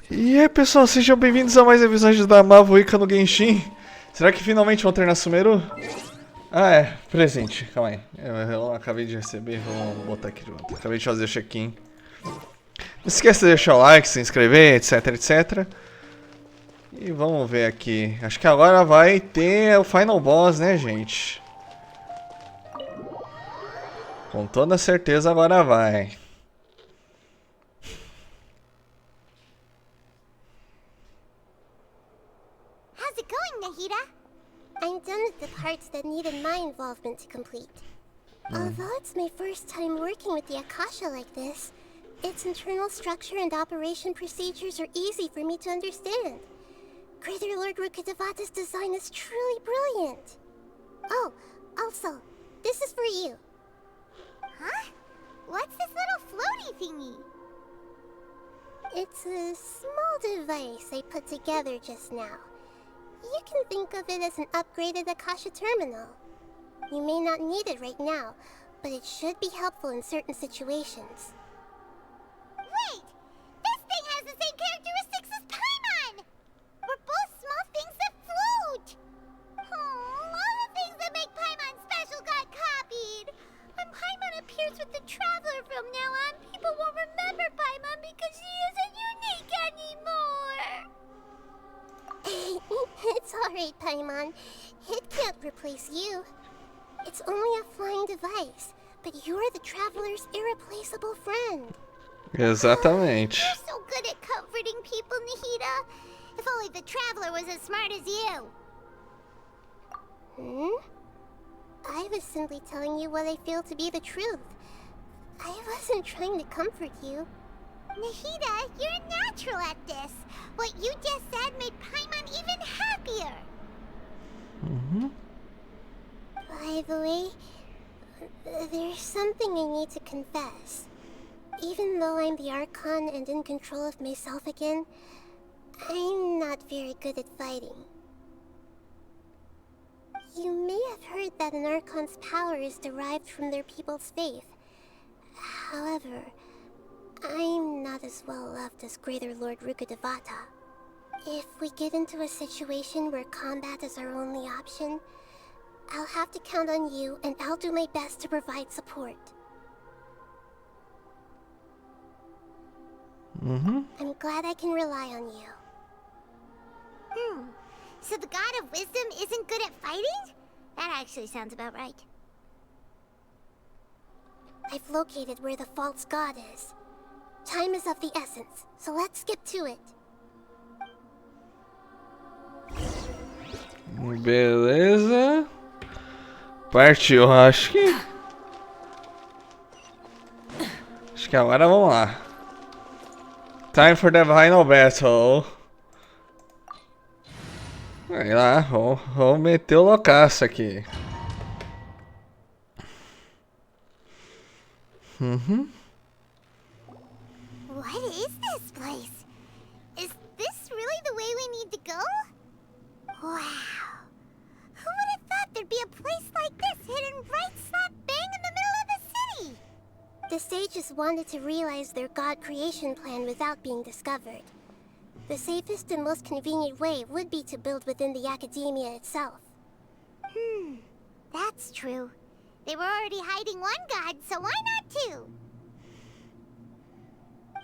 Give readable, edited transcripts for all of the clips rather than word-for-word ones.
E aí pessoal, sejam bem-vindos a mais episódios da Mavuika no Genshin. Será que finalmente vão ter na Sumeru? Ah é, presente, calma aí. Eu acabei de receber, vou botar aqui de volta. Acabei de fazer o check-in. Não esqueça de deixar o like, se inscrever, etc, etc. E vamos ver aqui. Acho que agora vai ter o Final Boss, né, gente? Com toda certeza agora vai. How's it going, Nahida? I'm done with the parts that needed my involvement to complete. Although it's my first time working with the Akasha like this, its internal structure and operation procedures are easy for me to understand. Greater Lord Rukkhadevata's design is truly brilliant. Oh, also, this is for you. Huh? What's this little floaty thingy? It's a small device I put together just now. You can think of it as an upgraded Akasha terminal. You may not need it right now, but it should be helpful in certain situations. Wait! This thing has the same characteristics as Paimon! We're both small things that float! Oh, all the things that make Paimon special got copied! When Paimon appears with the Traveler from now on, people won't remember Paimon because she isn't unique anymore! It's alright, Paimon. It can't replace you. It's only a flying device, but you're the Traveler's irreplaceable friend. Exatamente. You're so good at comforting people, Nahida. If only the Traveler was as smart as you. I was simply telling you what I feel to be the truth. I wasn't trying to comfort you. Nahida, you're a natural at this. What you just said made Paimon even happier. By the way, there's something I need to confess. Even though I'm the Archon and in control of myself again, I'm not very good at fighting. You may have heard that an Archon's power is derived from their people's faith. However, I'm not as well loved as Greater Lord Rukkhadevata. If we get into a situation where combat is our only option, I'll have to count on you, and I'll do my best to provide support. I'm glad I can rely on you. So the God of Wisdom isn't good at fighting? That actually sounds about right. I've located where the false god is. Time is of the essence, so let's skip to it. Beleza. Partiu, acho que agora vamos lá. Time for the final battle. Vai lá, vamos meter o loucaço aqui. What is this place? Is this really the way we need to go? Wow. Who would have thought there'd be a place like this hidden right slap bang in the middle of the city? The sages wanted to realize their god creation plan without being discovered. The safest and most convenient way would be to build within the academia itself. That's true. They were already hiding one god, so why not two?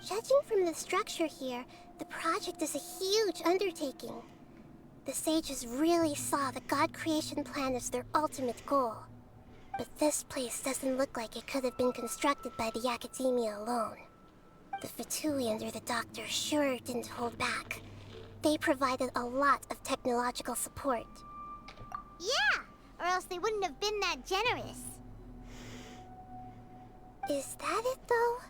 Judging from the structure here, the project is a huge undertaking. The sages really saw the god creation plan as their ultimate goal. But this place doesn't look like it could have been constructed by the academia alone. The Fatui under the Doctor sure didn't hold back. They provided a lot of technological support. Yeah, or else they wouldn't have been that generous. Is that it, though?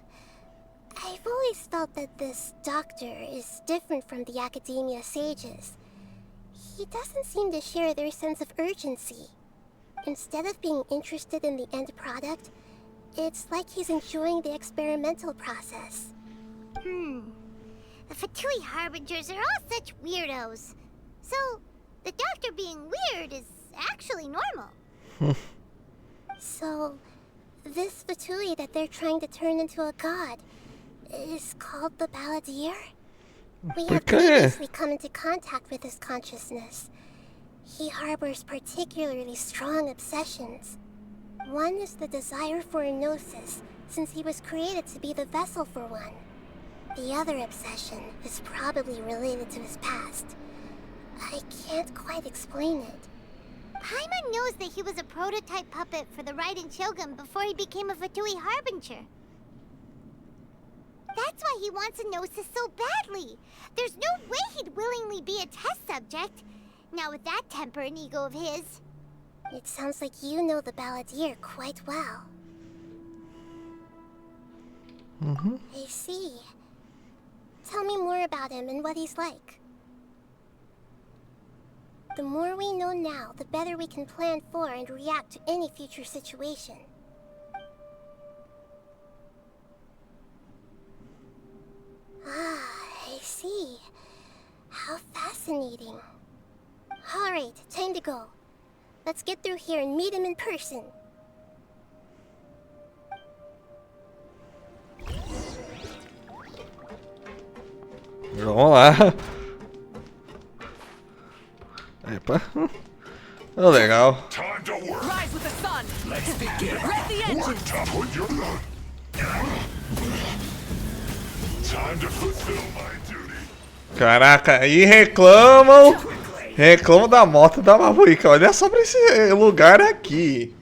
I've always felt that this Doctor is different from the Academia sages. He doesn't seem to share their sense of urgency. Instead of being interested in the end product, it's like he's enjoying the experimental process. The Fatui Harbingers are all such weirdos. So, the Doctor being weird is actually normal. So, this Fatui that they're trying to turn into a god is called the Balladeer? We Por have quê? previously come into contact with his consciousness. He harbors particularly strong obsessions. One is the desire for a gnosis, since he was created to be the vessel for one. The other obsession is probably related to his past. I can't quite explain it. Paimon knows that he was a prototype puppet for the Raiden Shogun before he became a Fatui Harbinger. That's why he wants a gnosis so badly. There's no way he'd willingly be a test subject. Now with that temper and ego of his. It sounds like you know the balladeer quite well. I see. Tell me more about him and what he's like. The more we know now, the better we can plan for and react to any future situation. I see. How fascinating. Alright, time to go. Let's get through here and meet him in person. Vamos lá. Epa. Oh, legal. Time to work. Rise with the sun. Let's begin. Rev the engine. Put your time to fulfill my duty. Caraca, aí reclamam. Reclamam da moto da Mavuika. Olha só pra esse lugar aqui.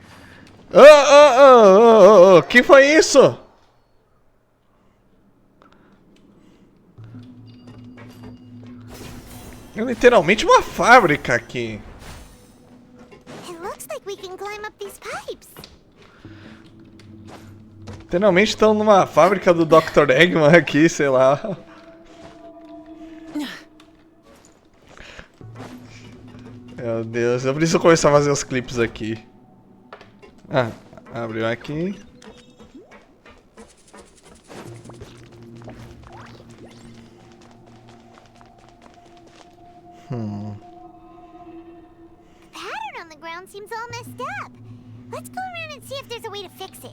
Que foi isso? É literalmente uma fábrica aqui. It looks like we can climb up these pipes. Literalmente estão numa fábrica do Dr. Eggman aqui, sei lá. Meu Deus, eu preciso começar a fazer os clipes aqui. Ah, abriu aqui. The pattern on the ground seems all messed up. Let's go around and see if there's a way to fix it.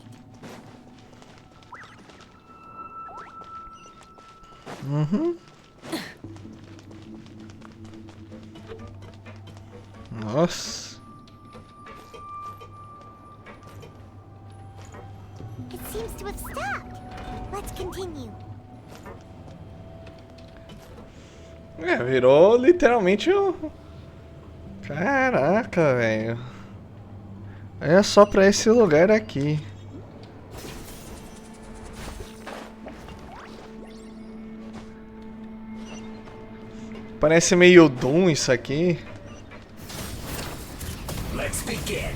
Nossa. It seems to have stopped. Let's continue. É, virou literalmente o... Caraca, velho. É só pra esse lugar aqui. Parece meio Doom isso aqui. Let's begin.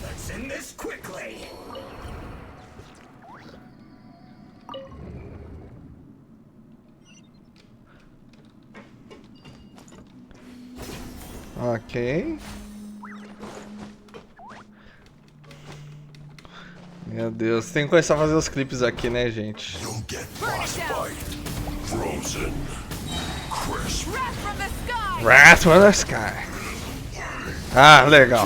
Let's end this quickly. Ok. Meu Deus, tem que começar a fazer os clipes aqui, né, gente? You'll get frostbite. Frozen. Crisp. Wrath from the sky. Wrath from the Sky. Ah, legal.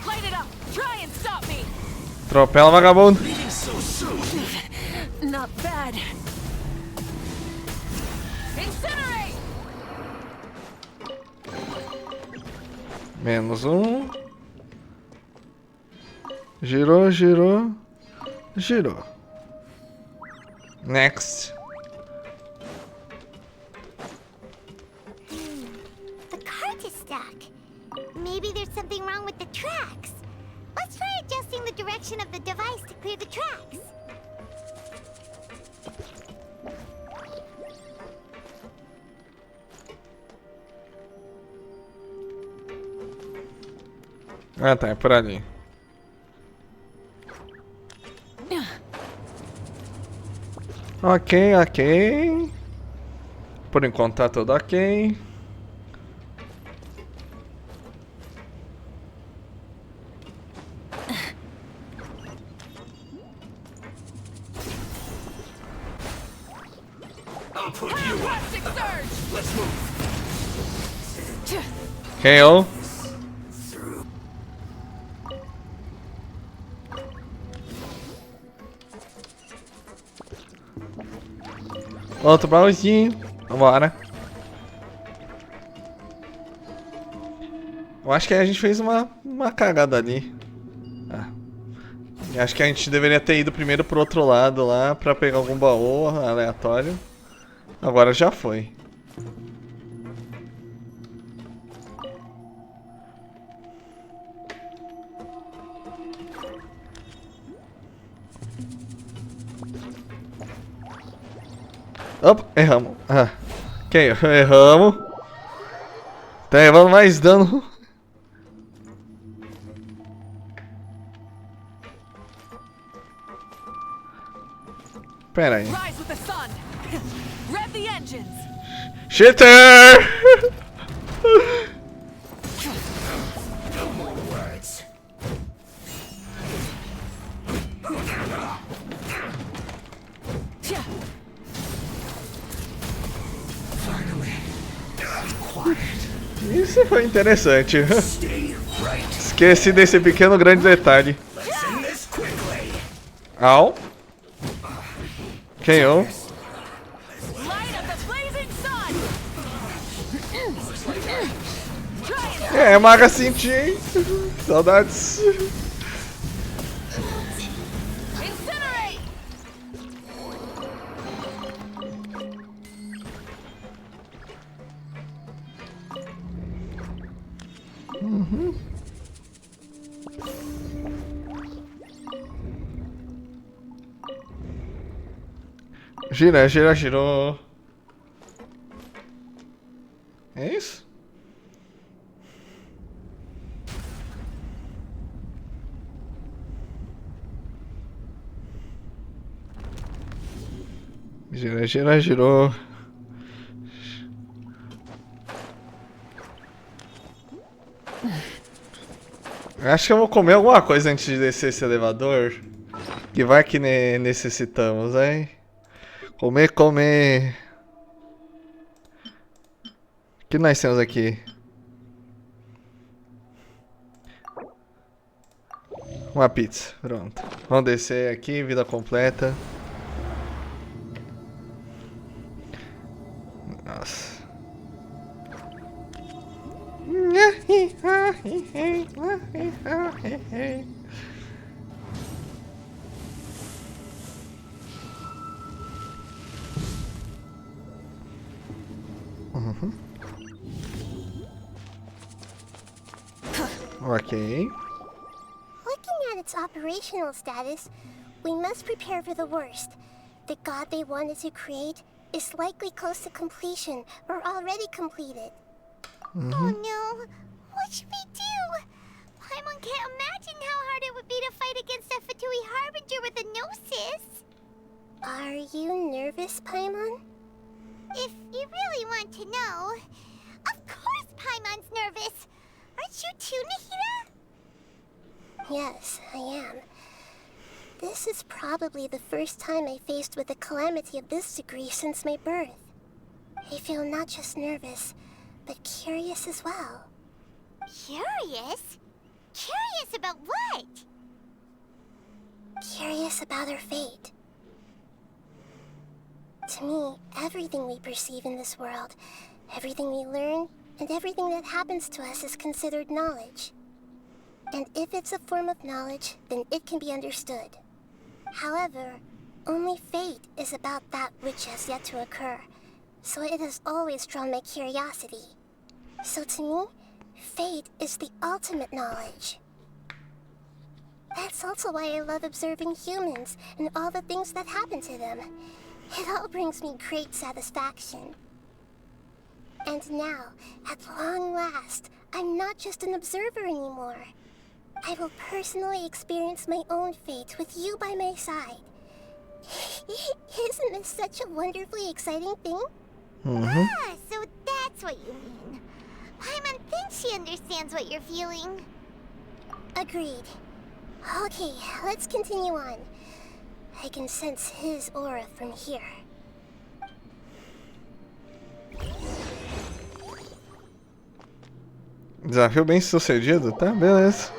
Light it up. Try and stop me. Atropela, vagabundo. Eating so soon. Not bad. Incinerate. Menos um. Girou, girou. Girou. Next. The cart is stuck. Maybe there's something wrong with the tracks. Let's try adjusting the direction of the device to clear the tracks. Ah, tá, é por ali. Ok, ok. Por enquanto tá tudo ok. I'll put you up. Plastic surge. Let's move. KO. Outro baúzinho. Vambora. Eu acho que a gente fez uma cagada ali. Ah. Acho que a gente deveria ter ido primeiro pro outro lado lá pra pegar algum baú aleatório. Agora já foi. Opa, erramos. Ah. Ok, erramos. Tá levando mais dano. Pera aí. Rise with the sun. Rev the engines. Cheater! Isso foi interessante. Esqueci desse pequeno grande detalhe. Au. KO. Light up the blazing sun. É, maga senti, hein? Saudades. Incinerate. Gira, gira, girou. É isso? Gira, gira, girou. Acho que eu vou comer alguma coisa antes de descer esse elevador. Que vai que necessitamos, hein? Comer, comer. O que nós temos aqui? Uma pizza, pronto. Vamos descer aqui, vida completa. Nossa. Ok. Looking at its operational status, we must prepare for the worst. The god they wanted to create is likely close to completion or already completed. Oh no! What should we do? Paimon can't imagine how hard it would be to fight against a Fatui Harbinger with a Gnosis. Are you nervous, Paimon? If you really want to know, of course Paimon's nervous. Aren't you too, Nahida? Yes, I am. This is probably the first time I faced with a calamity of this degree since my birth. I feel not just nervous, but curious as well. Curious? Curious about what? Curious about our fate. To me, everything we perceive in this world, everything we learn, and everything that happens to us is considered knowledge. And if it's a form of knowledge, then it can be understood. However, only fate is about that which has yet to occur, so it has always drawn my curiosity. So to me, fate is the ultimate knowledge. That's also why I love observing humans and all the things that happen to them. It all brings me great satisfaction. And now, at long last, I'm not just an observer anymore. I will personally experience my own fate with you by my side. Isn't this such a wonderfully exciting thing? Ah, so that's what you mean. Paimon thinks she understands what you're feeling. Agreed. Okay, let's continue on. I can sense his aura from here. Desafio bem sucedido? Tá, beleza.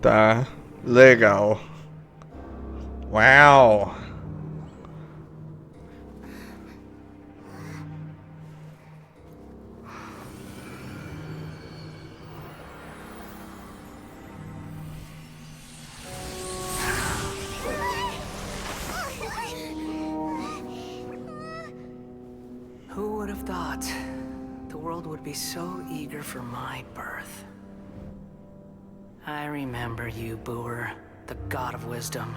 Tá, legal. Uau! Who would have thought the world would be so eager for my birth? I remember you, Booer, the god of wisdom,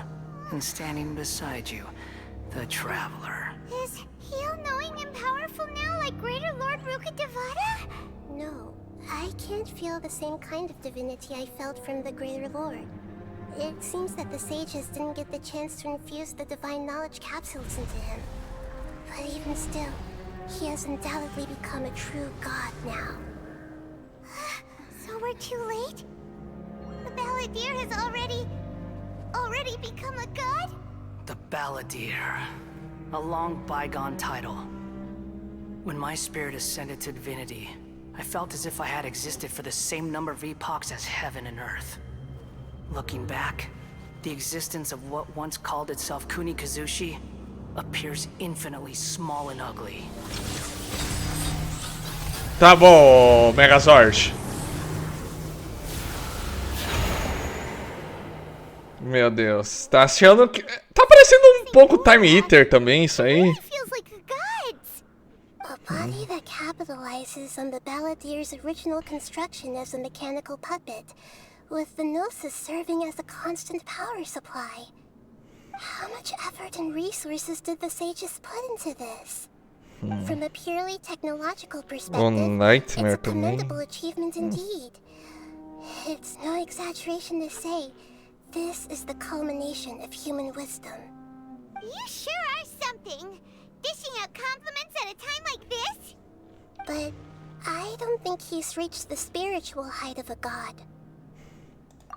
and standing beside you, the traveler. Is he all-knowing and powerful now like Greater Lord Rukkhadevata? No, I can't feel the same kind of divinity I felt from the Greater Lord. It seems that the sages didn't get the chance to infuse the divine knowledge capsules into him. But even still, he has undoubtedly become a true god now. So we're too late? The Balladeer has already become a god? The Balladeer. A long bygone title. When my spirit ascended to divinity, I felt as if I had existed for the same number of epochs as heaven and earth. Looking back, the existence of what once called itself Kunikazushi appears infinitely small and ugly. Tá bom, Megazord. Meu Deus, tá achando que... Tá parecendo um pouco Time Eater também, isso aí. It feels like a god's. A body that capitalizes on the Balladeer's original construction as a mechanical puppet, with the Gnosis serving as a constant power supply. How much effort and resources did the sages put into this? From a purely technological perspective, nightmare it's a to me. commendable achievement indeed. It's no exaggeration to say, this is the culmination of human wisdom. You sure are something. Dishing out compliments at a time like this? But I don't think he's reached the spiritual height of a god.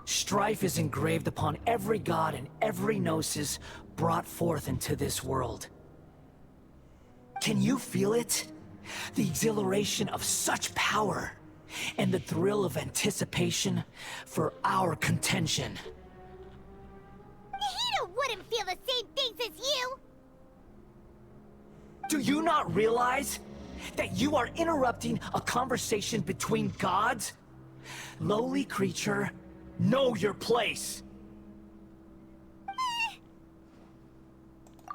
Strife is engraved upon every god and every gnosis brought forth into this world. Can you feel it? The exhilaration of such power, and the thrill of anticipation for our contention. Nahida wouldn't feel the same things as you! Do you not realize that you are interrupting a conversation between gods? Lowly creature, know your place.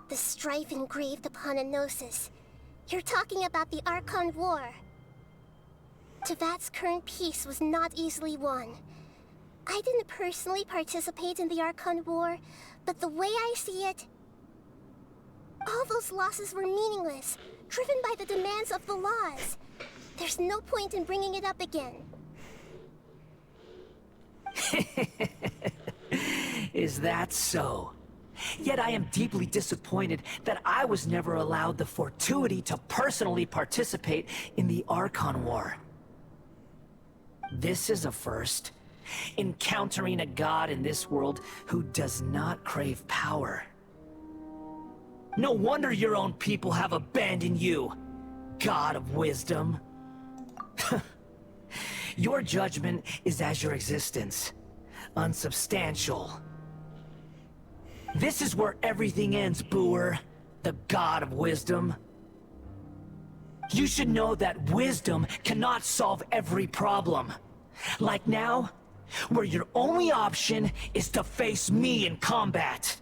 The strife engraved upon a gnosis. You're talking about the Archon War. Tevat's current peace was not easily won. I didn't personally participate in the Archon War, but the way I see it, all those losses were meaningless, driven by the demands of the laws. There's no point in bringing it up again. Is that so? Yet I am deeply disappointed that I was never allowed the fortuity to personally participate in the Archon War. This is a first. Encountering a god in this world who does not crave power. No wonder your own people have abandoned you, god of wisdom. Your judgment is as your existence, unsubstantial. This is where everything ends, Booer, the god of wisdom. You should know that wisdom cannot solve every problem. Like now, where your only option is to face me in combat.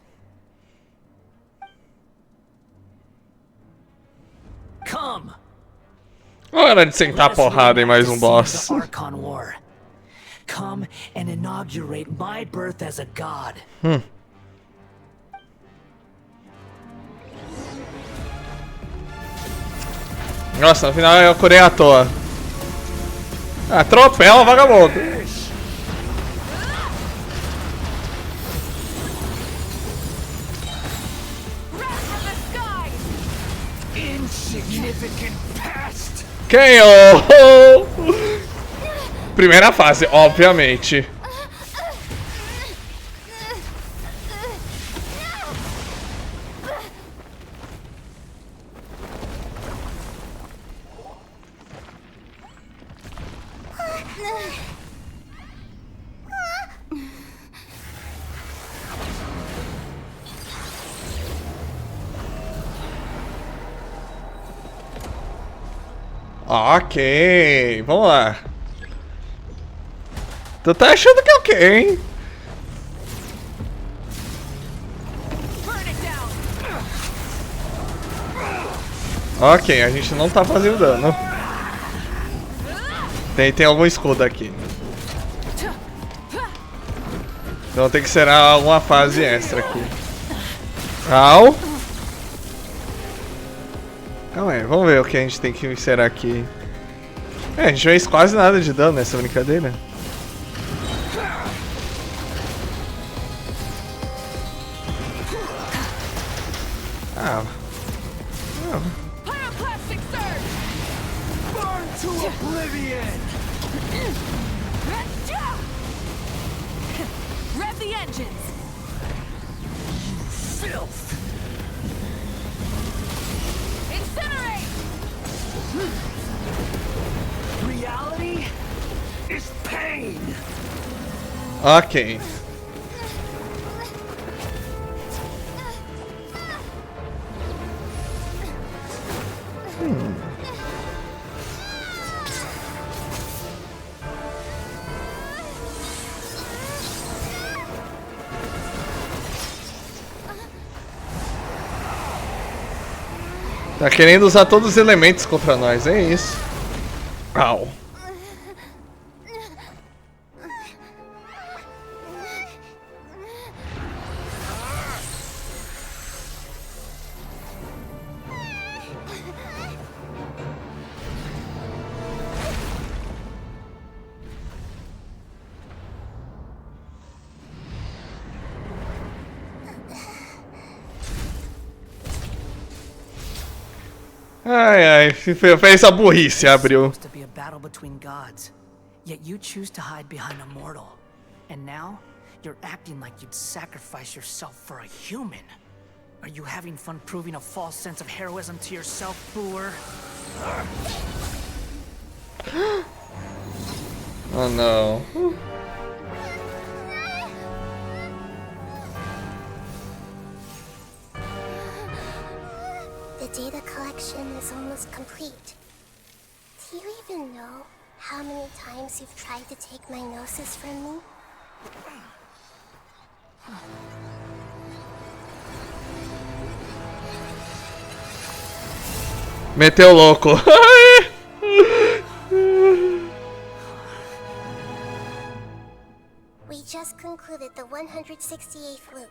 Come. Hora de sentar a porrada em mais um boss. Archon War. Come and inaugurate my birth as a god. Nossa, no final eu curei à toa. Atropela, vagabundo. Insignificant past. KO! Primeira fase, obviamente. Ok, vamos lá. Tu tá achando que é o quê, hein? Burn it down. Ok, a gente não tá fazendo dano. Tem algum escudo aqui. Então tem que ser alguma fase extra aqui. Au! Calma aí, vamos ver o que a gente tem que inserir aqui. É, a gente fez quase nada de dano nessa brincadeira. Ah. Pyroclastic surge. Burn to oblivion. Rev the engines. Filth! Incinerate. Reality is pain! Ok. Tá querendo usar todos os elementos contra nós, é isso. Au. Ai, ai, fez essa burrice, abriu. Supposed to be a battle between gods, yet you choose to hide behind a mortal. And now, you're acting like you'd sacrifice yourself for a human. Are you having fun proving a false sense of heroism to yourself, Boor? Oh no. The data collection is almost complete. Do you even know how many times you've tried to take my gnosis from me? Meteu louco. We just concluded the 168th loop.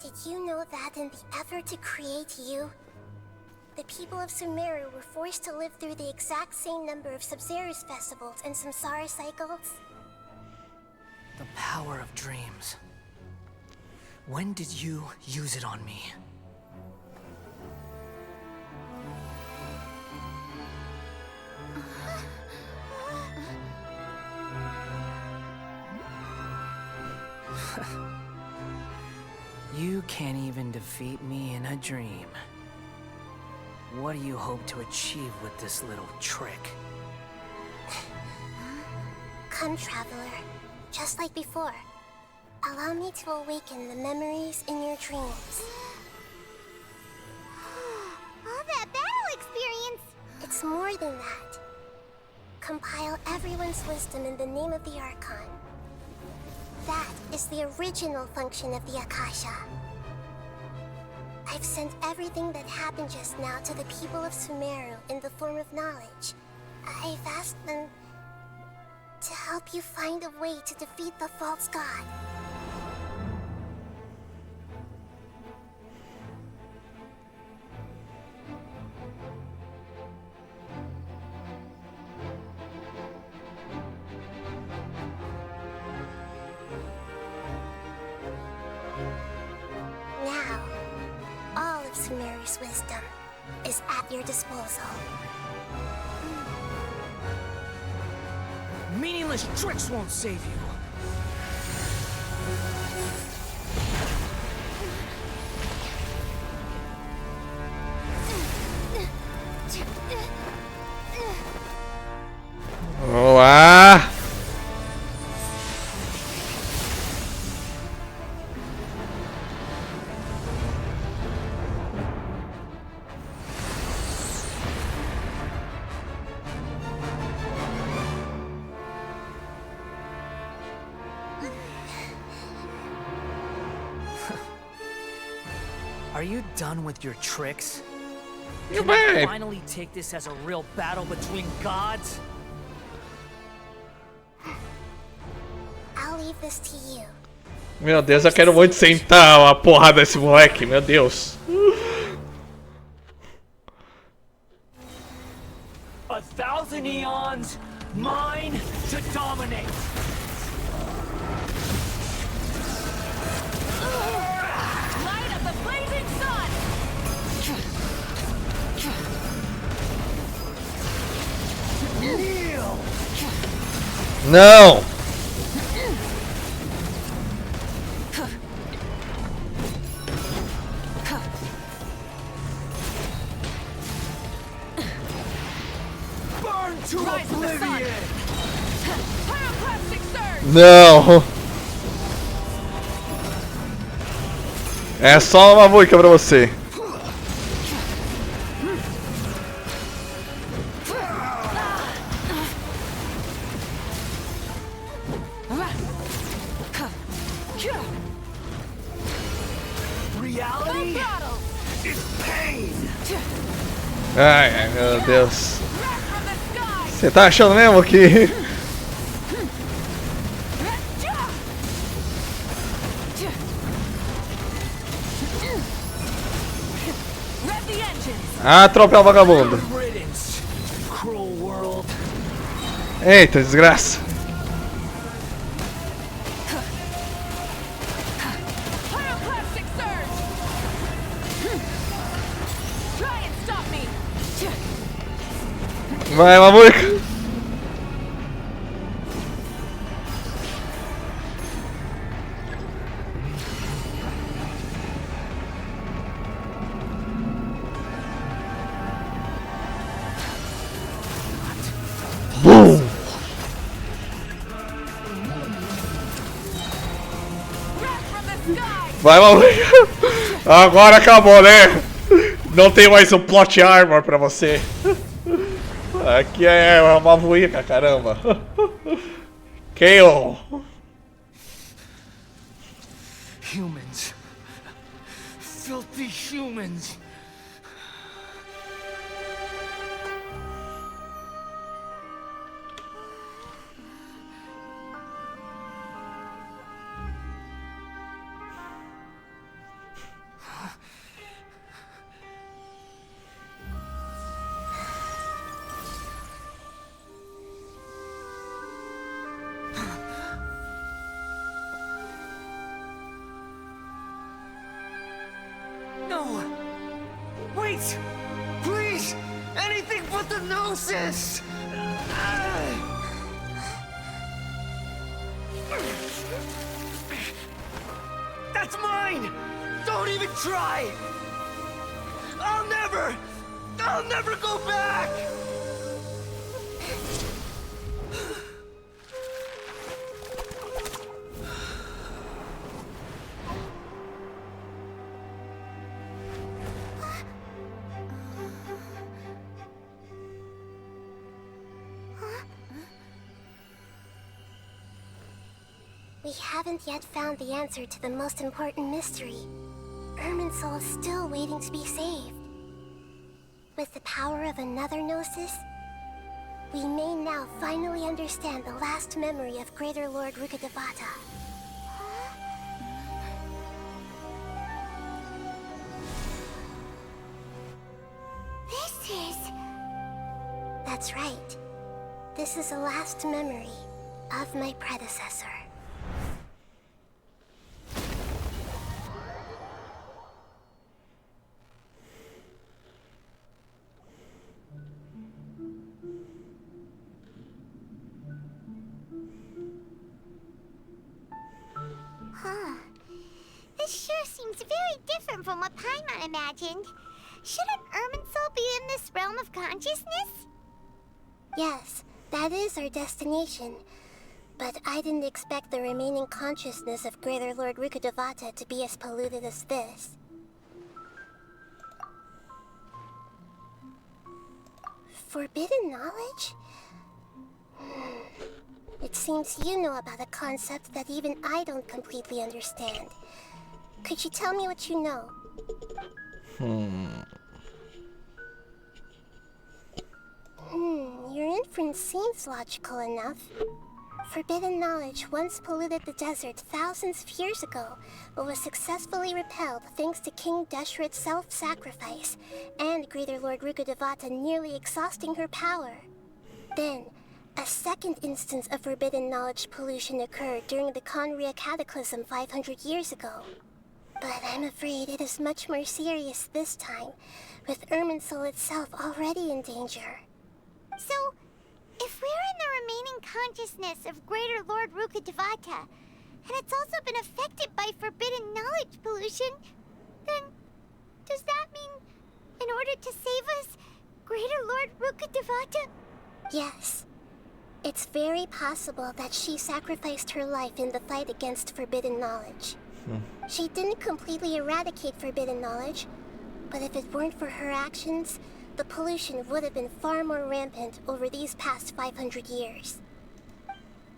Did you know that in the effort to create you, the people of Sumeru were forced to live through the exact same number of Sub-Zerus festivals and Samsara cycles? The power of dreams. When did you use it on me? You can't even defeat me in a dream. What do you hope to achieve with this little trick? Come, Traveler. Just like before. Allow me to awaken the memories in your dreams. All that battle experience! It's more than that. Compile everyone's wisdom in the name of the Archon. That is the original function of the Akasha. I've sent everything that happened just now to the people of Sumeru in the form of knowledge. I've asked them to help you find a way to defeat the false god. Now, all of Sumeru's wisdom is at your disposal. Meaningless tricks won't save you. Ah! Are you done with your tricks? Meu Can I bem. finally take this as a real battle between gods? I'll leave this to you. Meu Deus, eu quero muito sentar a porrada desse moleque, meu Deus. 1,000 eons, mine to dominate. Light up the blazing sun! Não! Burn to Rise of the sun! Pyroclastic surge! Não! É só uma Mavuika pra você. Reality Battle! is pain. Ai, ai, meu Deus. Wrath from the sky! Você tá achando mesmo que... Rev the engines! Atropela o vagabundo. Riddance, cruel world. Eita, desgraça. Pyroclastic surge! Try and stop me! Vai, Mavuika. Boom. Wrath from the sky! Vai, Mavuika. Agora acabou, né? Não tem mais um plot armor pra você. Aqui é uma Mavuika, caramba. KO. Humans. Filthy humans. No! Wait! Please! Anything but the gnosis! That's mine! Don't even try! I'll never go back! We haven't yet found the answer to the most important mystery. Irminsul is still waiting to be saved. With the power of another Gnosis, we may now finally understand the last memory of Greater Lord Rukkhadevata. This is... That's right. This is the last memory of my predecessor. This sure seems very different from what Paimon imagined. Shouldn't Irminsul be in this realm of consciousness? Yes, That is our destination. But I didn't expect the remaining consciousness of Greater Lord Rukkhadevata to be as polluted as this. Forbidden knowledge? It seems you know about a concept that even I don't completely understand. Could you tell me what you know? Your inference seems logical enough. Forbidden knowledge once polluted the desert thousands of years ago, but was successfully repelled thanks to King Deshret's self-sacrifice, and Greater Lord Rukkhadevata nearly exhausting her power. Then, a second instance of forbidden knowledge pollution occurred during the Conria Cataclysm 500 years ago. But I'm afraid it is much more serious this time, with Irminsul itself already in danger. So, if we're in the remaining consciousness of Greater Lord Rukkhadevata, and it's also been affected by forbidden knowledge pollution, then does that mean, in order to save us, Greater Lord Rukkhadevata? Yes. It's very possible that she sacrificed her life in the fight against forbidden knowledge. She didn't completely eradicate forbidden knowledge, but if it weren't for her actions, the pollution would have been far more rampant over these past 500 years.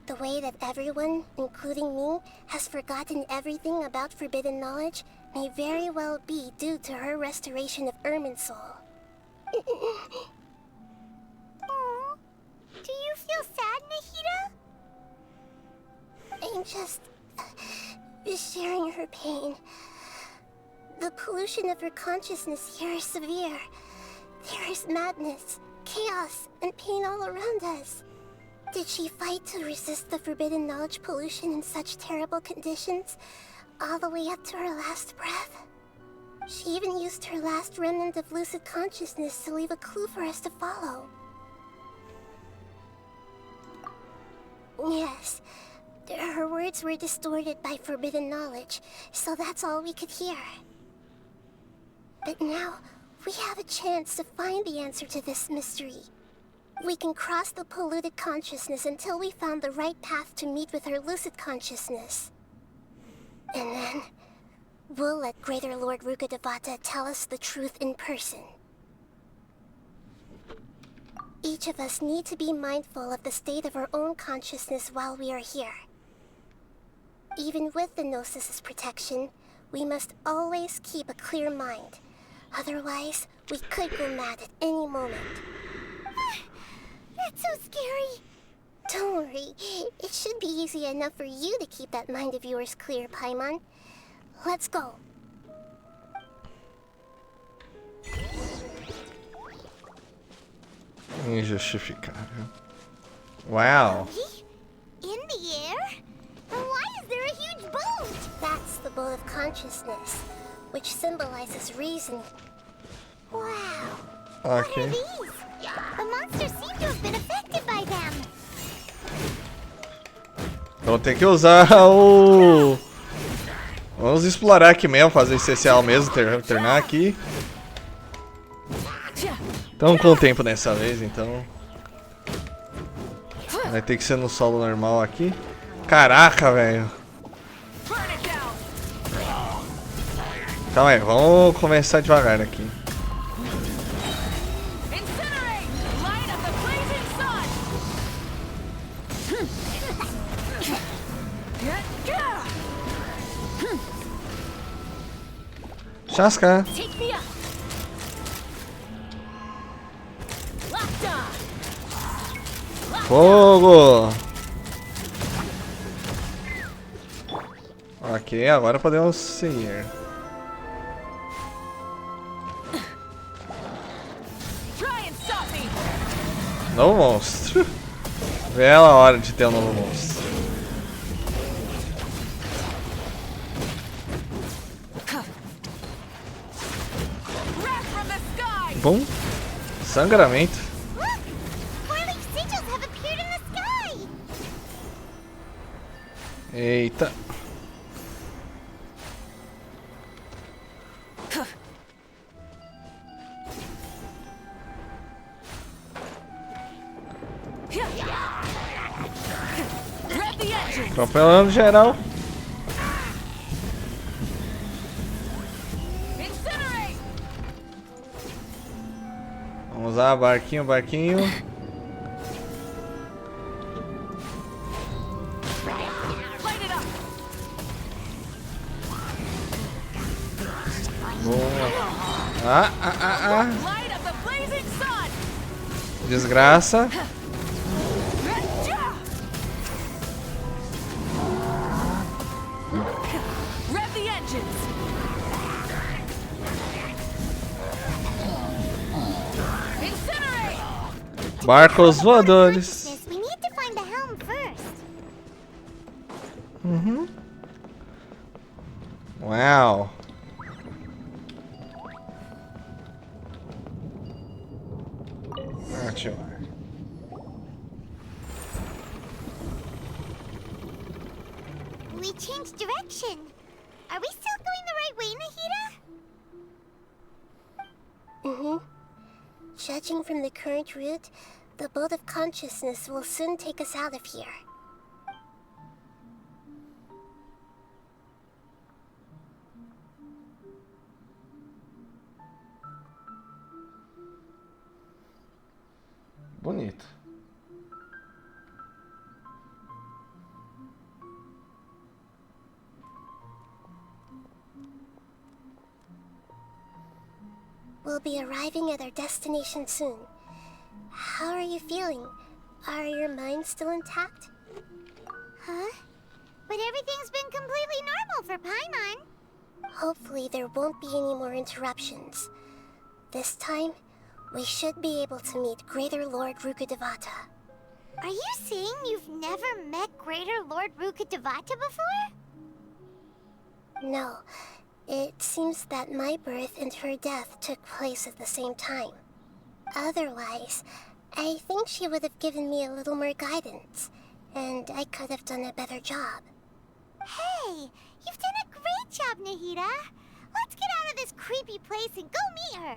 The way that everyone, including me, has forgotten everything about forbidden knowledge may very well be due to her restoration of Irminsul. Aww. Do you feel sad, Nahida? I'm just sharing her pain. The pollution of her consciousness here is severe. There is madness, chaos, and pain all around us. Did she fight to resist the forbidden knowledge pollution in such terrible conditions, all the way up to her last breath? She even used her last remnant of lucid consciousness to leave a clue for us to follow. Yes, her words were distorted by forbidden knowledge, so that's all we could hear. But now, we have a chance to find the answer to this mystery. We can cross the polluted consciousness until we found the right path to meet with her lucid consciousness. And then, we'll let Greater Lord Rukkhadevata tell us the truth in person. Each of us need to be mindful of the state of our own consciousness while we are here. Even with the Gnosis' protection, we must always keep a clear mind. Otherwise, we could go mad at any moment. That's so scary. Don't worry, it should be easy enough for you to keep that mind of yours clear, Paimon. Let's go. Injustificável. Wow. In the air? And why is there a huge boat? That's the boat of consciousness, which symbolizes reason. Wow. What are Ok. these? The monsters seem to have been affected by them. Então tem que usar o... Vamos explorar aqui mesmo, fazer especial mesmo, terminar aqui. Estamos com tempo dessa vez, então... Vai ter que ser no solo normal aqui. Caraca, velho. Calma aí, vamos começar devagar aqui. Chasca. Fogo. Ok, agora podemos seguir. Novo monstro. Bela hora de ter um novo monstro. Bom, sangramento. Look! Four-leaf sigils have appeared in the sky! Eita. vengeance! Atropelando geral. Incinerate! Vamos lá, barquinho, barquinho. Light it up! Boa. Light of the blazing sun! Desgraça. Rev the engines! Incinerate! Barcos voadores. Consciousness, we need to find the helm first. Uau. Ativar. We changed direction. Are we still going the right way, Nahida? Judging from the current route, the boat of consciousness will soon take us out of here. Bonito. We'll be arriving at our destination soon. How are you feeling? Are your minds still intact? Huh? But everything's been completely normal for Paimon. Hopefully there won't be any more interruptions. This time, we should be able to meet Greater Lord Rukkhadevata. Are you saying you've never met Greater Lord Rukkhadevata before? No, it seems that my birth and her death took place at the same time. Otherwise, I think she would have given me a little more guidance, and I could have done a better job. Hey, you've done a great job, Nahida. Let's get out of this creepy place and go meet her.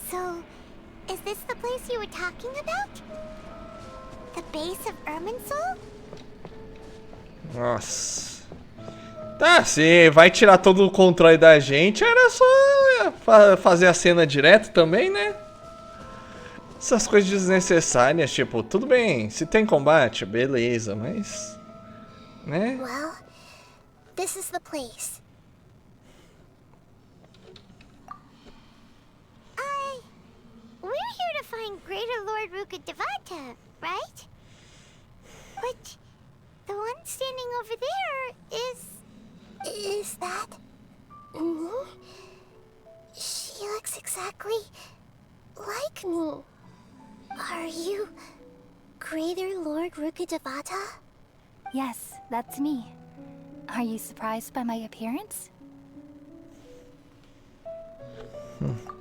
So, is this the place you were talking about? The base of Irminsul? Nossa. Tá, se vai tirar todo o controle da gente, era só fazer a cena direto também, né? Essas coisas desnecessárias, tipo, tudo bem, se tem combate, beleza, mas... né? Well, this is the place. We're here to find Greater Lord Rukkhadevata, right? But the one standing over there is... Is that... me? She looks exactly like me. Are you Greater Lord Rukkhadevata? Yes, that's me. Are you surprised by my appearance?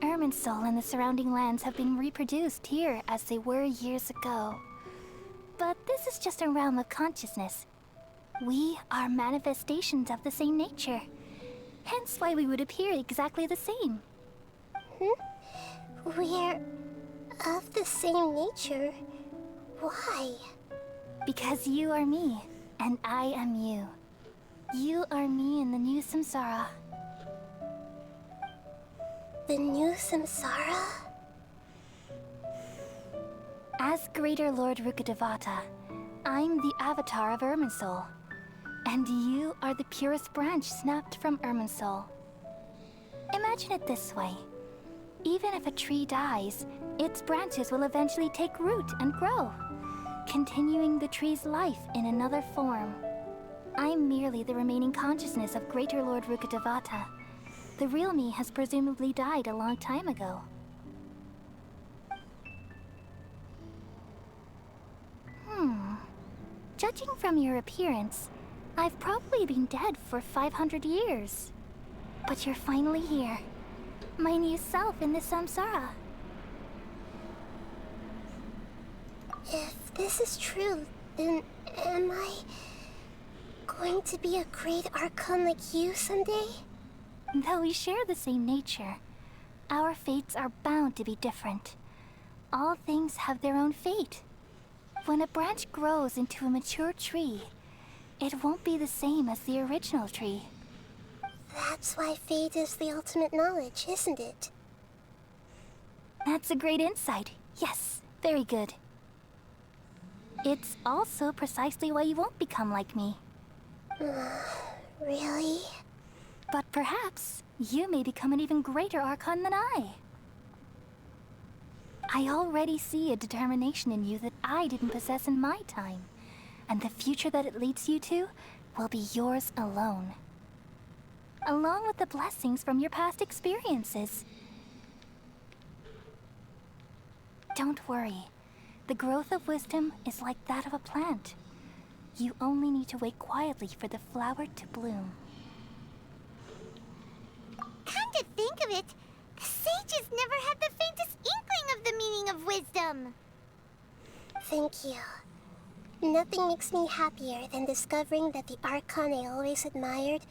Irminsul and the surrounding lands have been reproduced here as they were years ago. But this is just a realm of consciousness. We are manifestations of the same nature. Hence why we would appear exactly the same. We're of the same nature. Why? Because you are me, and I am you. You are me in the new samsara. The new samsara? As Greater Lord Rukkhadevata, I'm the avatar of Irminsul. And you are the purest branch snapped from Irminsul. Imagine it this way. Even if a tree dies, its branches will eventually take root and grow, continuing the tree's life in another form. I'm merely the remaining consciousness of Greater Lord Rukkhadevata. The real me has presumably died a long time ago. Judging from your appearance, I've probably been dead for 500 years. But you're finally here. My new self in the samsara. If this is true, Then am I going to be a great Archon like you someday? Though we share the same nature, our fates are bound to be different. All things have their own fate. When a branch grows into a mature tree, it won't be the same as the original tree. That's why fate is the ultimate knowledge, isn't it? That's a great insight. Yes, very good. It's also precisely why you won't become like me. Really? But perhaps you may become an even greater Archon than I. I already see a determination in you that I didn't possess in my time, and the future that it leads you to will be yours alone. Along with the blessings from your past experiences. Don't worry. The growth of wisdom is like that of a plant. You only need to wait quietly for the flower to bloom. Come to think of it, the sages never had the faintest inkling of the meaning of wisdom. Thank you. Nothing makes me happier than discovering that the Archon I always admired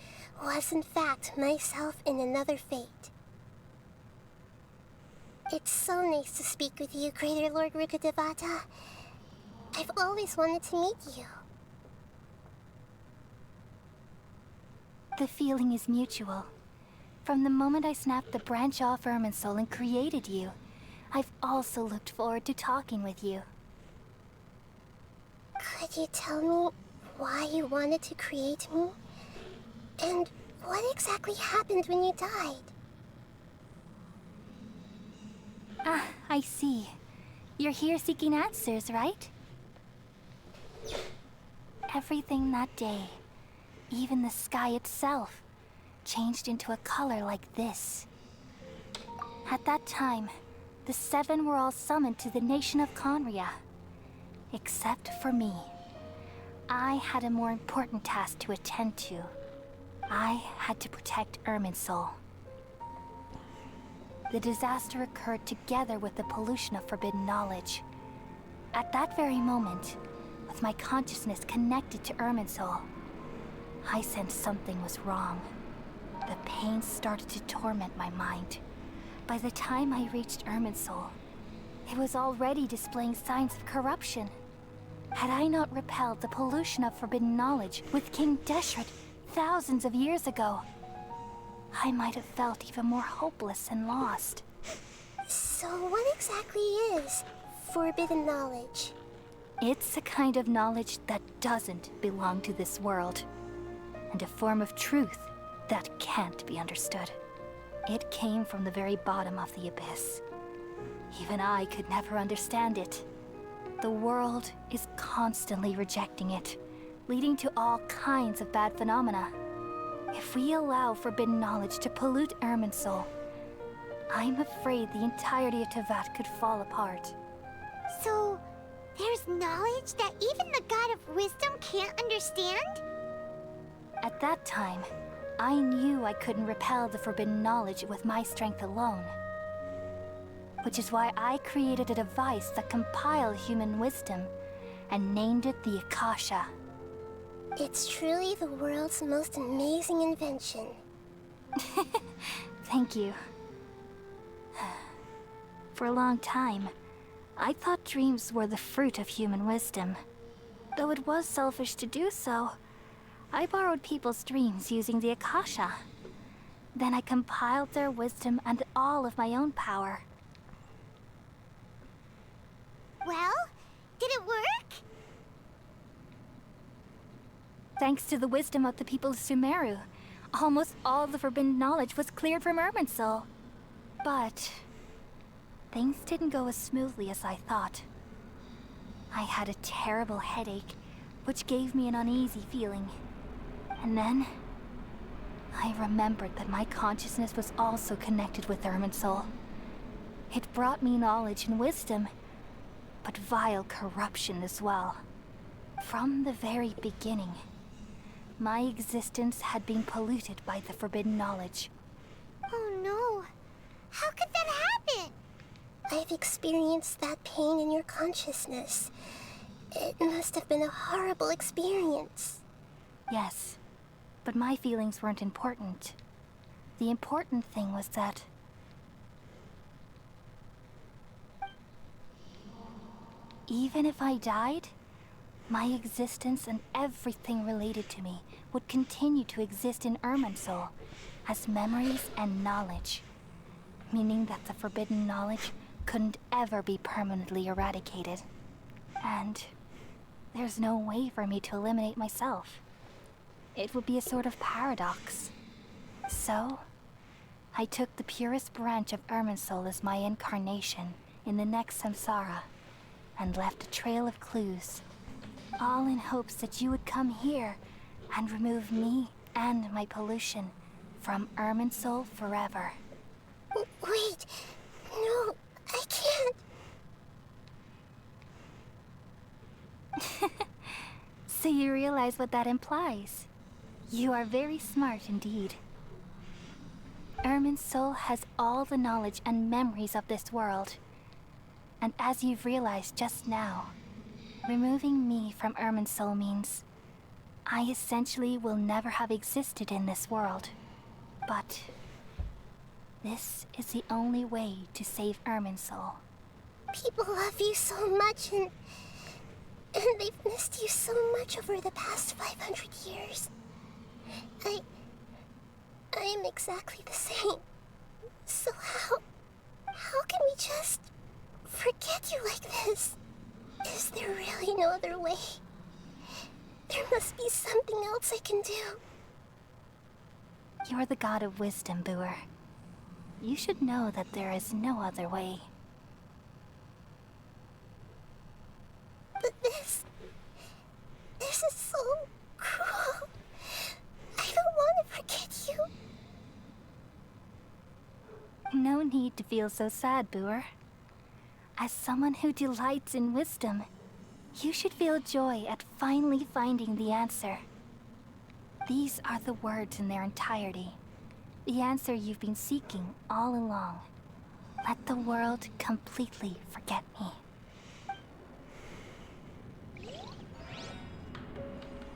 was in fact myself in another fate. It's so nice to speak with you, Greater Lord Rukkhadevata. I've always wanted to meet you. The feeling is mutual. From the moment I snapped the branch off Irminsul and created you, I've also looked forward to talking with you. Could you tell me why you wanted to create me? And what exactly happened when you died? Ah, I see. You're here seeking answers, right? Everything that day, even the sky itself, changed into a color like this. At that time, the seven were all summoned to the nation of Conria. Except for me. I had a more important task to attend to. I had to protect Irminsul. The disaster occurred together with the pollution of forbidden knowledge. At that very moment, with my consciousness connected to Irminsul, I sensed something was wrong. The pain started to torment my mind. By the time I reached Irminsul, it was already displaying signs of corruption. Had I not repelled the pollution of forbidden knowledge with King Deshret thousands of years ago, I might have felt even more hopeless and lost. So what exactly is forbidden knowledge? It's a kind of knowledge that doesn't belong to this world, and a form of truth that can't be understood. It came from the very bottom of the abyss. Even I could never understand it. The world is constantly rejecting it, leading to all kinds of bad phenomena. If we allow forbidden knowledge to pollute Irminsul, I'm afraid the entirety of Tevat could fall apart. So, there's knowledge that even the God of wisdom can't understand? At that time, I knew I couldn't repel the forbidden knowledge with my strength alone. Which is why I created a device that compiled human wisdom and named it the Akasha. It's truly the world's most amazing invention. Thank you. For a long time, I thought dreams were the fruit of human wisdom. Though it was selfish to do so, I borrowed people's dreams using the Akasha. Then I compiled their wisdom and all of my own power. Well, did it work? Thanks to the wisdom of the people of Sumeru, almost all of the forbidden knowledge was cleared from Irminsul. But things didn't go as smoothly as I thought. I had a terrible headache, which gave me an uneasy feeling. And then I remembered that my consciousness was also connected with Irminsul. It brought me knowledge and wisdom, but vile corruption as well. From the very beginning, my existence had been polluted by the forbidden knowledge. Oh no. How could that happen? I've experienced that pain in your consciousness. It must have been a horrible experience. Yes, but my feelings weren't important. The important thing was that even if I died, my existence and everything related to me would continue to exist in Irminsul as memories and knowledge, meaning that the forbidden knowledge couldn't ever be permanently eradicated. And there's no way for me to eliminate myself. It would be a sort of paradox. So, I took the purest branch of Irminsul as my incarnation in the next samsara, and left a trail of clues, all in hopes that you would come here and remove me and my pollution from Irminsul forever. Wait, no, I can't. So you realize what that implies? You are very smart indeed. Irminsul has all the knowledge and memories of this world. And as you've realized just now, removing me from Irminsul means I essentially will never have existed in this world. But this is the only way to save Irminsul. People love you so much, and they've missed you so much over the past 500 years. I am exactly the same. So how can we just forget you like this? Is there really no other way? There must be something else I can do. You're the god of wisdom, Booer. You should know that there is no other way. But this is so cruel. I don't want to forget you. No need to feel so sad, Booer. As someone who delights in wisdom, you should feel joy at finally finding the answer. These are the words in their entirety. The answer you've been seeking all along. Let the world completely forget me.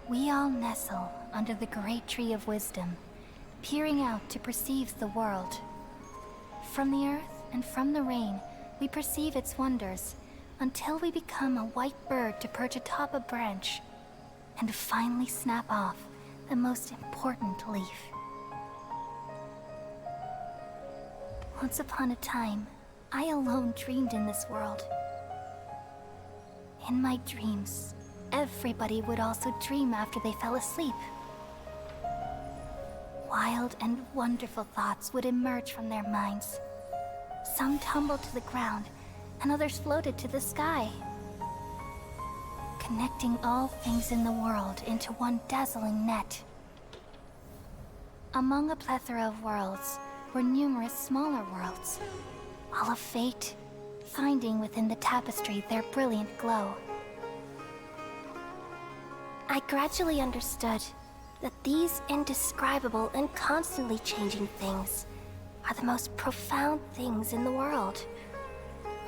We all nestle under the great tree of wisdom, peering out to perceive the world. From the earth and from the rain, we perceive its wonders, until we become a white bird to perch atop a branch, and finally snap off the most important leaf. Once upon a time, I alone dreamed in this world. In my dreams, everybody would also dream after they fell asleep. Wild and wonderful thoughts would emerge from their minds. Some tumbled to the ground, and others floated to the sky, connecting all things in the world into one dazzling net. Among a plethora of worlds were numerous smaller worlds, all of fate, finding within the tapestry their brilliant glow. I gradually understood that these indescribable and constantly changing things are the most profound things in the world.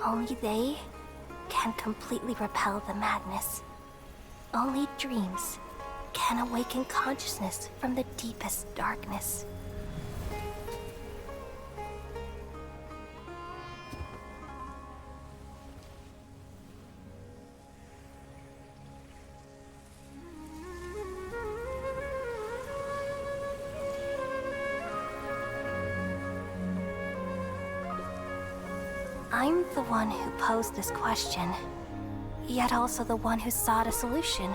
Only they can completely repel the madness. Only dreams can awaken consciousness from the deepest darkness. I'm the one who posed this question, yet also the one who sought a solution.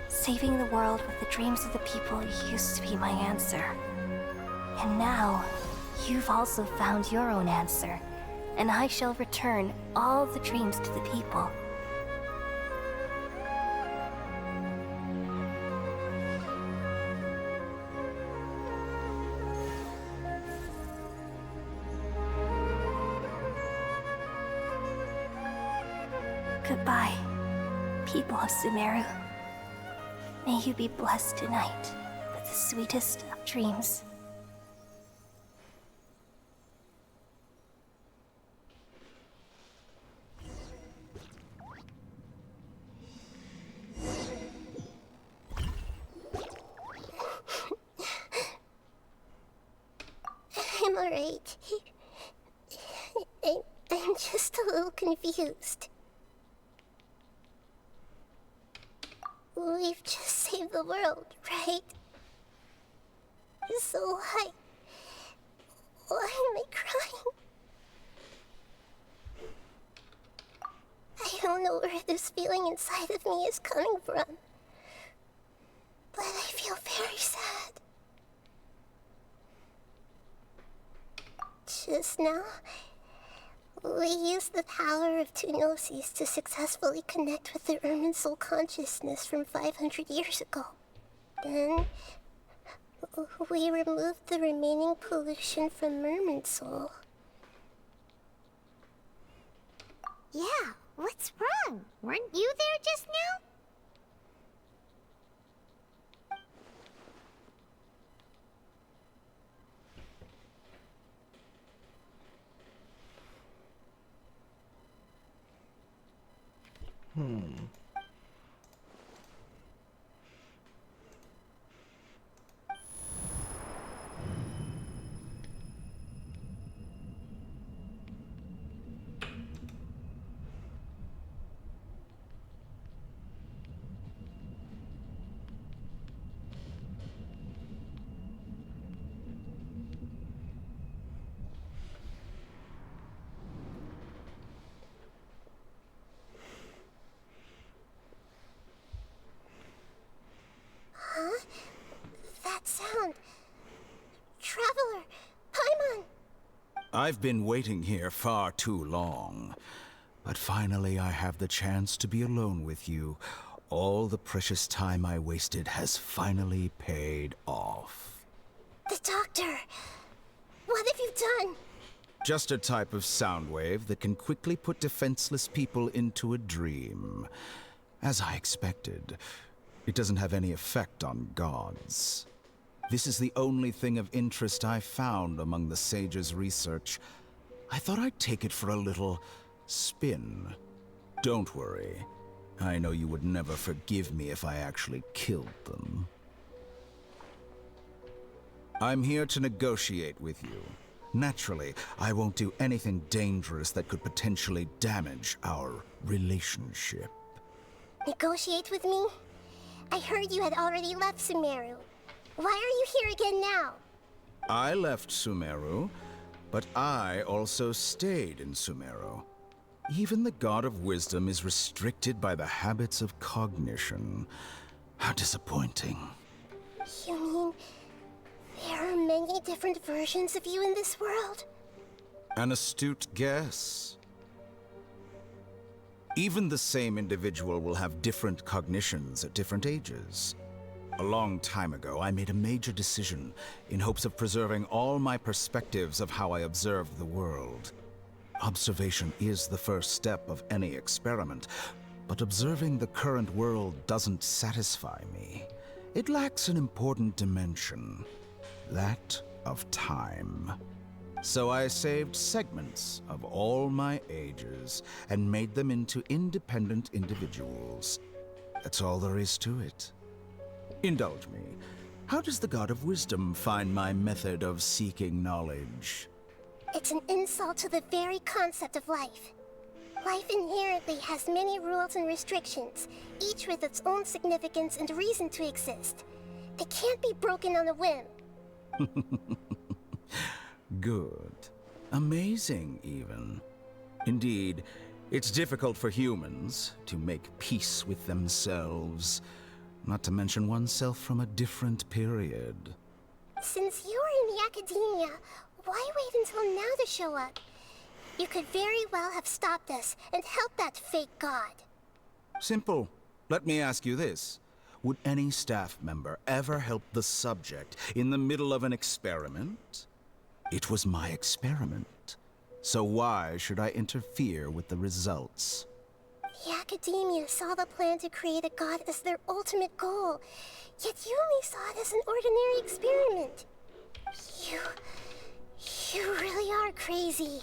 Saving the world with the dreams of the people used to be my answer. And now, you've also found your own answer, and I shall return all the dreams to the people. Goodbye, people of Sumeru. May you be blessed tonight with the sweetest of dreams. Wait. I'm just a little confused. We've just saved the world, right? So why am I crying? I don't know where this feeling inside of me is coming from, but I feel very sad. Just now, we used the power of two gnosis to successfully connect with the Irminsul consciousness from 500 years ago. Then, we removed the remaining pollution from Irminsul. Yeah, what's wrong? Weren't you there just now? Huh? That sound. Traveler! Paimon! I've been waiting here far too long. But finally I have the chance to be alone with you. All the precious time I wasted has finally paid off. The doctor! What have you done? Just a type of sound wave that can quickly put defenseless people into a dream. As I expected, it doesn't have any effect on gods. This is the only thing of interest I found among the sage's research. I thought I'd take it for a little spin. Don't worry. I know you would never forgive me if I actually killed them. I'm here to negotiate with you. Naturally, I won't do anything dangerous that could potentially damage our relationship. Negotiate with me? I heard you had already left Sumeru. Why are you here again now? I left Sumeru, but I also stayed in Sumeru. Even the God of Wisdom is restricted by the habits of cognition. How disappointing. You mean there are many different versions of you in this world? An astute guess. Even the same individual will have different cognitions at different ages. A long time ago, I made a major decision in hopes of preserving all my perspectives of how I observed the world. Observation is the first step of any experiment, but observing the current world doesn't satisfy me. It lacks an important dimension, that of time. So I saved segments of all my ages and made them into independent individuals. That's all there is to it. Indulge me. How does the God of Wisdom find my method of seeking knowledge? It's an insult to the very concept of life. Life inherently has many rules and restrictions, each with its own significance and reason to exist. They can't be broken on a whim. Good. Amazing, even. Indeed, it's difficult for humans to make peace with themselves, not to mention oneself from a different period. Since you were in the academia, why wait until now to show up? You could very well have stopped us and helped that fake god. Simple. Let me ask you this. Would any staff member ever help the subject in the middle of an experiment? It was my experiment. So why should I interfere with the results? The academia saw the plan to create a god as their ultimate goal, yet you only saw it as an ordinary experiment. You really are crazy.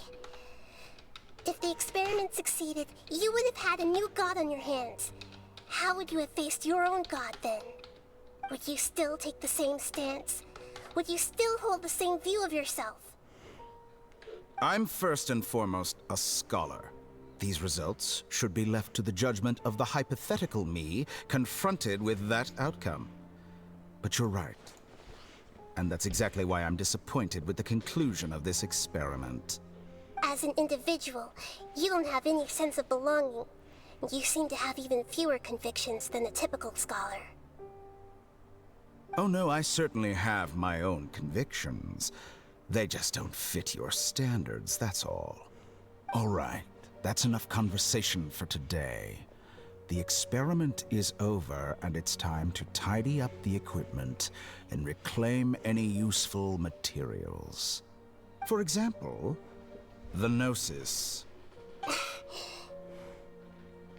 If the experiment succeeded, you would have had a new god on your hands. How would you have faced your own god then? Would you still take the same stance? Would you still hold the same view of yourself? I'm first and foremost a scholar. These results should be left to the judgment of the hypothetical me confronted with that outcome. But you're right. And that's exactly why I'm disappointed with the conclusion of this experiment. As an individual, you don't have any sense of belonging. You seem to have even fewer convictions than a typical scholar. Oh no, I certainly have my own convictions. They just don't fit your standards, that's all. All right, that's enough conversation for today. The experiment is over, and it's time to tidy up the equipment and reclaim any useful materials. For example, the Gnosis.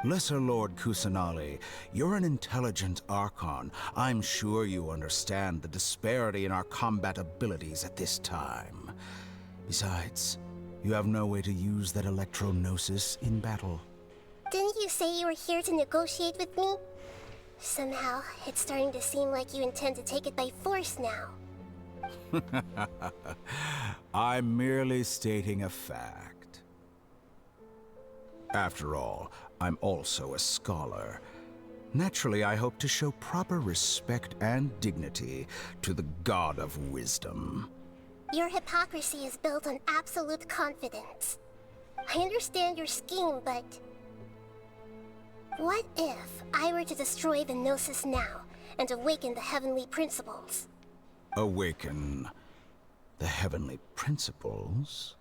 Lesser Lord Kusanali, you're an intelligent Archon. I'm sure you understand the disparity in our combat abilities at this time. Besides, you have no way to use that Electro-Gnosis in battle. Didn't you say you were here to negotiate with me? Somehow, it's starting to seem like you intend to take it by force now. I'm merely stating a fact. After all, I'm also a scholar. Naturally, I hope to show proper respect and dignity to the God of Wisdom. Your hypocrisy is built on absolute confidence. I understand your scheme, but... what if I were to destroy the Gnosis now and awaken the heavenly principles? Awaken the heavenly principles?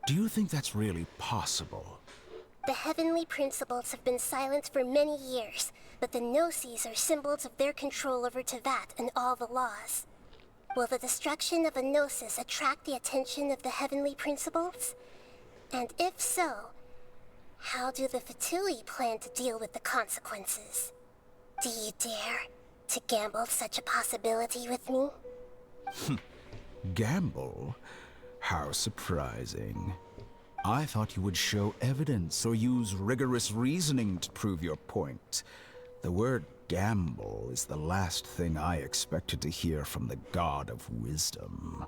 Do you think that's really possible? The heavenly principles have been silent for many years, but the Gnosis are symbols of their control over Teyvat and all the laws. Will the destruction of a Gnosis attract the attention of the heavenly principles? And if so, how do the Fatui plan to deal with the consequences? Do you dare to gamble such a possibility with me? Gamble? How surprising. I thought you would show evidence or use rigorous reasoning to prove your point. The word gamble is the last thing I expected to hear from the God of Wisdom.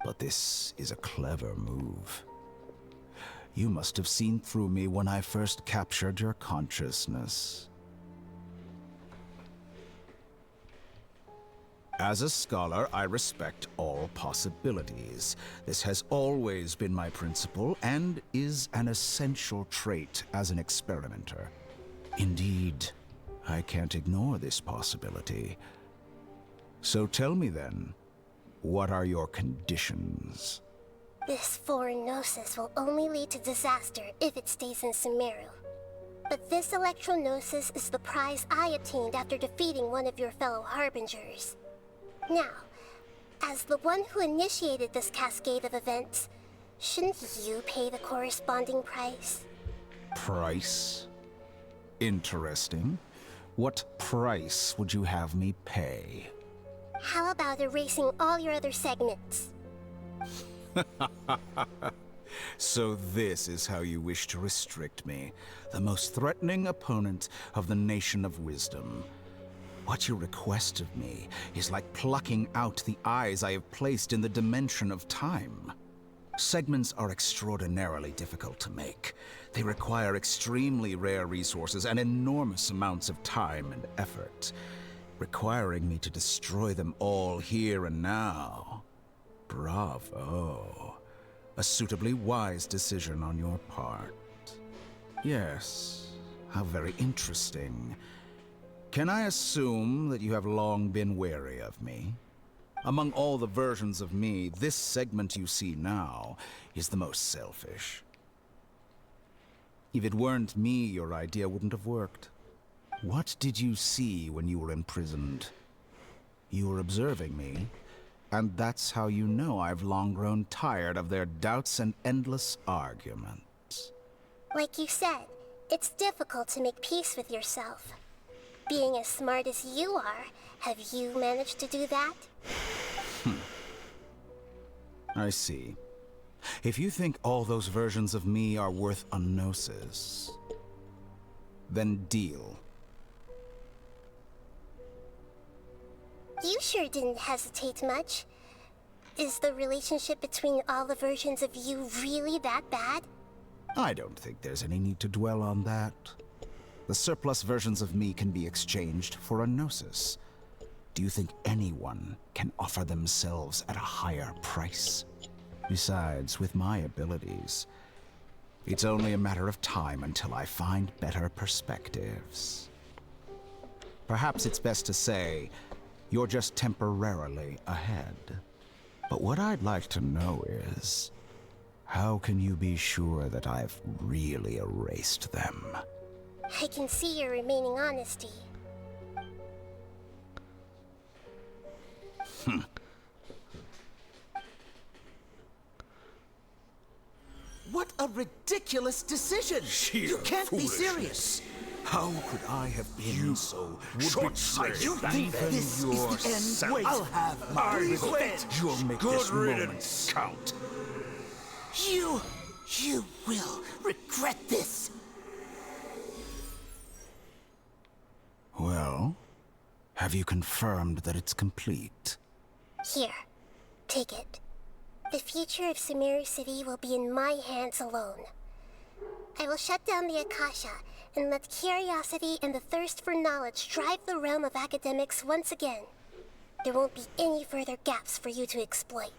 But this is a clever move. You must have seen through me when I first captured your consciousness. As a scholar, I respect all possibilities. This has always been my principle and is an essential trait as an experimenter. Indeed, I can't ignore this possibility. So tell me then, what are your conditions? This foreign Gnosis will only lead to disaster if it stays in Sumeru. But this Electro-Gnosis is the prize I obtained after defeating one of your fellow Harbingers. Now, as the one who initiated this cascade of events, shouldn't you pay the corresponding price? Price? Interesting. What price would you have me pay? How about erasing all your other segments? So this is how you wish to restrict me, the most threatening opponent of the Nation of Wisdom. What you request of me is like plucking out the eyes I have placed in the dimension of time. Segments are extraordinarily difficult to make. They require extremely rare resources and enormous amounts of time and effort, requiring me to destroy them all here and now. Bravo. A suitably wise decision on your part. Yes, how very interesting. Can I assume that you have long been wary of me? Among all the versions of me, this segment you see now is the most selfish. If it weren't me, your idea wouldn't have worked. What did you see when you were imprisoned? You were observing me, and that's how you know I've long grown tired of their doubts and endless arguments. Like you said, it's difficult to make peace with yourself. Being as smart as you are, have you managed to do that? I see. If you think all those versions of me are worth a Gnosis, then deal. You sure didn't hesitate much. Is the relationship between all the versions of you really that bad? I don't think there's any need to dwell on that. The surplus versions of me can be exchanged for a gnosis. Do you think anyone can offer themselves at a higher price? Besides, with my abilities, it's only a matter of time until I find better perspectives. Perhaps it's best to say, you're just temporarily ahead. But what I'd like to know is, how can you be sure that I've really erased them? I can see your remaining honesty. What a ridiculous decision! You can't be serious! How could I have been so short-sighted? You think this is the end? Wait, I'll have my revenge! You'll make this moment count. You will regret this! Well, have you confirmed that it's complete? Here, take it. The future of Sumeru City will be in my hands alone. I will shut down the Akasha and let curiosity and the thirst for knowledge drive the realm of academics once again. There won't be any further gaps for you to exploit.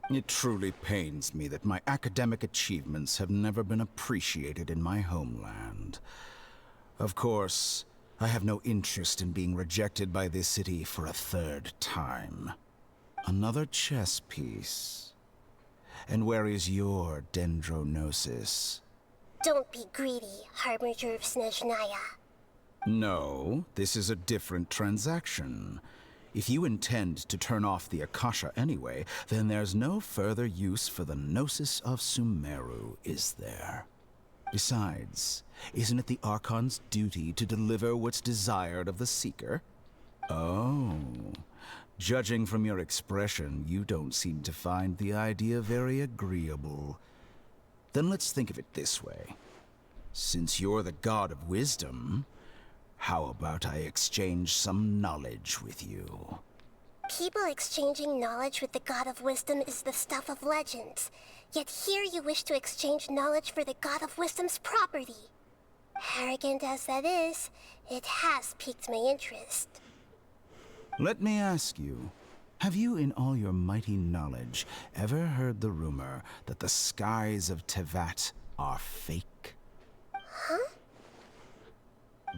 It truly pains me that my academic achievements have never been appreciated in my homeland. Of course, I have no interest in being rejected by this city for a third time. Another chess piece. And where is your dendronosis? Don't be greedy, Harbinger of Snezhnaya. No, this is a different transaction. If you intend to turn off the Akasha anyway, then there's no further use for the Gnosis of Sumeru, is there? Besides, isn't it the Archon's duty to deliver what's desired of the Seeker? Oh, judging from your expression, you don't seem to find the idea very agreeable. Then let's think of it this way. Since you're the god of wisdom, how about I exchange some knowledge with you? People exchanging knowledge with the God of Wisdom is the stuff of legends. Yet here you wish to exchange knowledge for the God of Wisdom's property. Arrogant as that is, it has piqued my interest. Let me ask you, have you in all your mighty knowledge ever heard the rumor that the skies of Tevat are fake? Huh?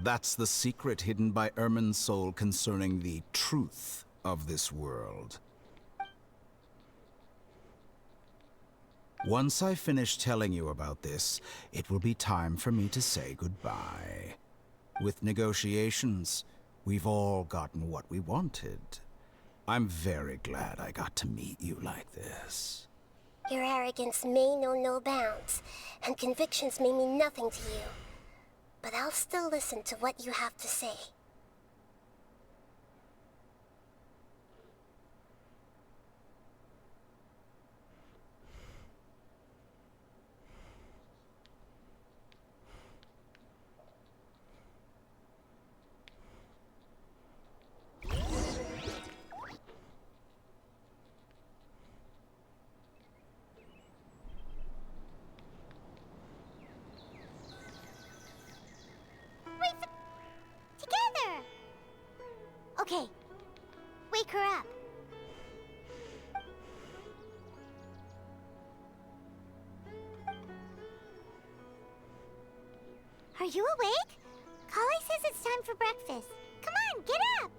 That's the secret hidden by Irminsul concerning the truth of this world. Once I finish telling you about this, it will be time for me to say goodbye. With negotiations, we've all gotten what we wanted. I'm very glad I got to meet you like this. Your arrogance may know no bounds, and convictions may mean nothing to you. But I'll still listen to what you have to say. Together! Okay. Wake her up. Are you awake? Kali says it's time for breakfast. Come on, get up!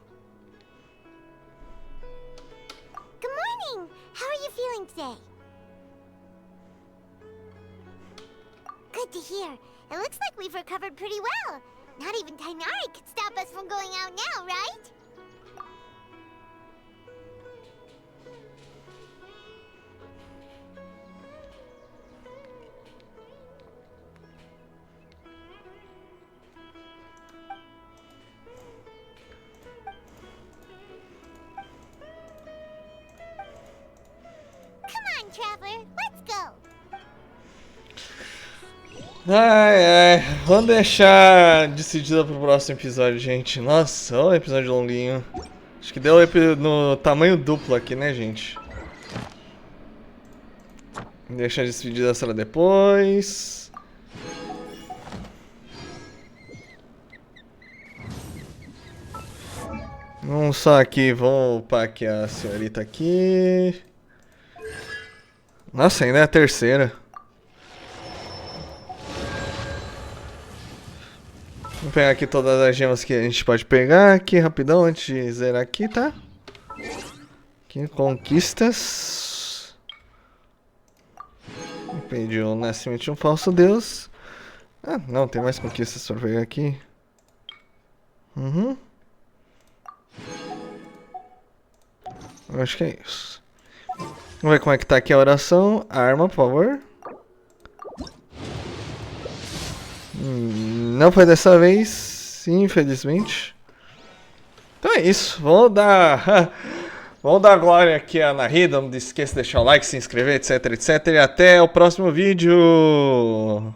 Good morning! How are you feeling today? Good to hear. It looks like we've recovered pretty well. Not even Tainari could stop us from going out now, right? Come on, Traveler, let's go! Ai, ai. Vamos deixar decidida pro próximo episódio, gente. Nossa, olha o episódio longuinho. Acho que deu no tamanho duplo aqui, né, gente? Deixa a despedida da sala depois. Vamos só aqui, vamos upar aqui a senhorita aqui. Nossa, ainda é a terceira. Vou pegar aqui todas as gemas que a gente pode pegar aqui rapidão antes de zerar aqui, tá? Aqui, conquistas. Impediu o nascimento de um falso deus. Ah, não, tem mais conquistas pra pegar aqui. Uhum. Acho que é isso. Vamos ver como é que tá aqui a oração. Arma, por favor. Não foi dessa vez, infelizmente. Então é isso. Vamos dar glória aqui a Narida. Não esqueça de deixar o like, se inscrever, etc, etc. E até o próximo vídeo.